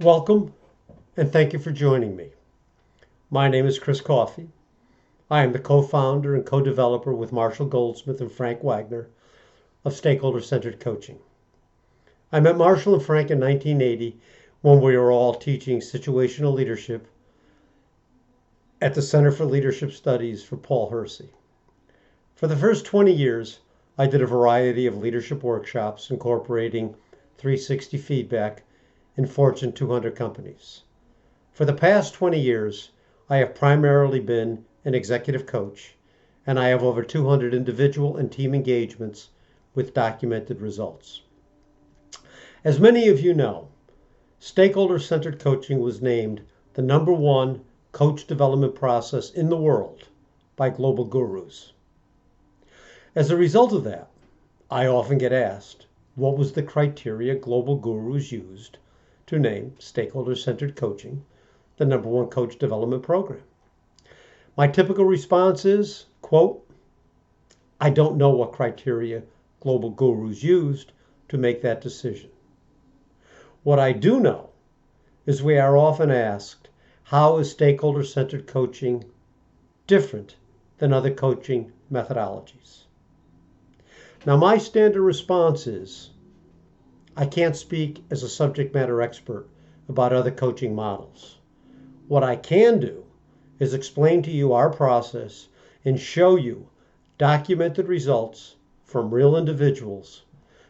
Welcome, and thank you for joining me. My name is Chris Coffey. I am the co-founder and co-developer with Marshall Goldsmith and Frank Wagner of Stakeholder Centered Coaching. I met Marshall and Frank in 1980 when we were all teaching situational leadership at the Center for Leadership Studies for Paul Hersey. For the first 20 years, I did a variety of leadership workshops incorporating 360 feedback in Fortune 200 companies. For the past 20 years, I have primarily been an executive coach, and I have over 200 individual and team engagements with documented results. As many of you know, Stakeholder-Centered Coaching was named the #1 coach development process in the world by global gurus. As a result of that, I often get asked, what was the criteria global gurus used to name Stakeholder-Centered Coaching the #1 coach development program? My typical response is, quote, I don't know what criteria global gurus used to make that decision. What I do know is we are often asked, how is stakeholder-centered coaching different than other coaching methodologies? Now, my standard response is, I can't speak as a subject matter expert about other coaching models. What I can do is explain to you our process and show you documented results from real individuals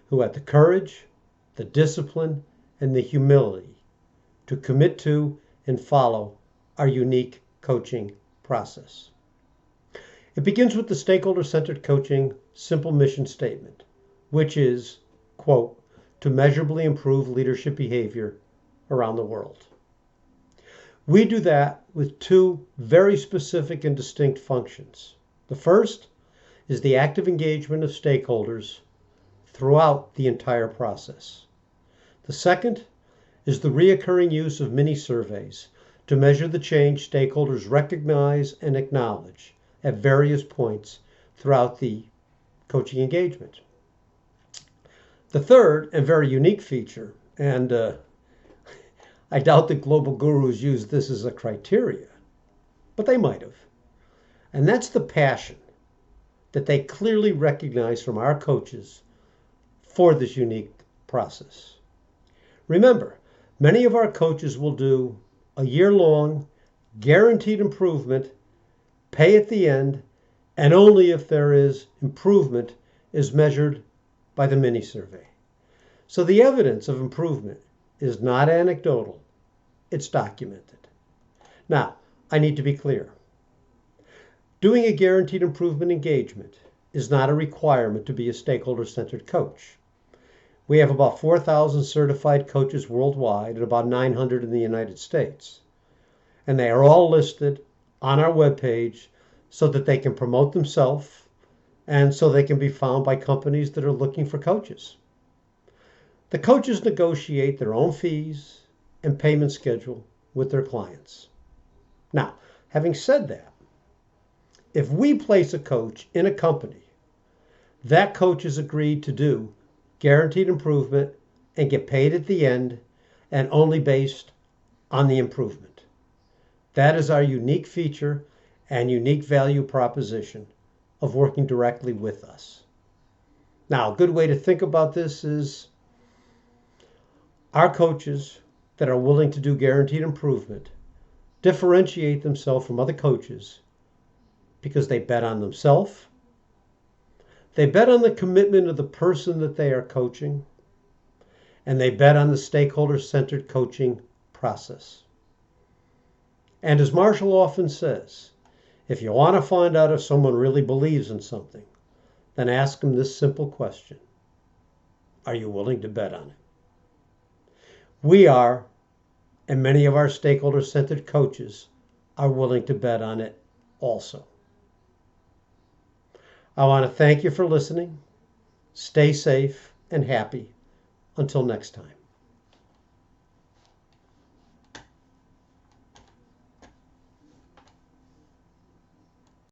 who had the courage, the discipline, and the humility to commit to and follow our unique coaching process. It begins with the Stakeholder-Centered Coaching simple mission statement, which is, quote, to measurably improve leadership behavior around the world. We do that with two very specific and distinct functions. The first is the active engagement of stakeholders throughout the entire process. The second is the reoccurring use of mini surveys to measure the change stakeholders recognize and acknowledge at various points throughout the coaching engagement. The third and very unique feature, and I doubt that global gurus use this as a criteria, but they might have. And that's the passion that they clearly recognize from our coaches for this unique process. Remember, many of our coaches will do a year-long guaranteed improvement, pay at the end, and only if there is improvement is measured by the mini survey. So the evidence of improvement is not anecdotal, it's documented. Now, I need to be clear. Doing a guaranteed improvement engagement is not a requirement to be a stakeholder-centered coach. We have about 4,000 certified coaches worldwide and about 900 in the United States. And they are all listed on our webpage so that they can promote themselves and so they can be found by companies that are looking for coaches. The coaches negotiate their own fees and payment schedule with their clients. Now, having said that, if we place a coach in a company, that coach is agreed to do guaranteed improvement and get paid at the end and only based on the improvement. That is our unique feature and unique value proposition of working directly with us. Now, a good way to think about this is our coaches that are willing to do guaranteed improvement differentiate themselves from other coaches because they bet on themselves, they bet on the commitment of the person that they are coaching, and they bet on the stakeholder-centered coaching process. And as Marshall often says, if you want to find out if someone really believes in something, then ask them this simple question. Are you willing to bet on it? We are, and many of our stakeholder-centered coaches are willing to bet on it also. I want to thank you for listening. Stay safe and happy. Until next time.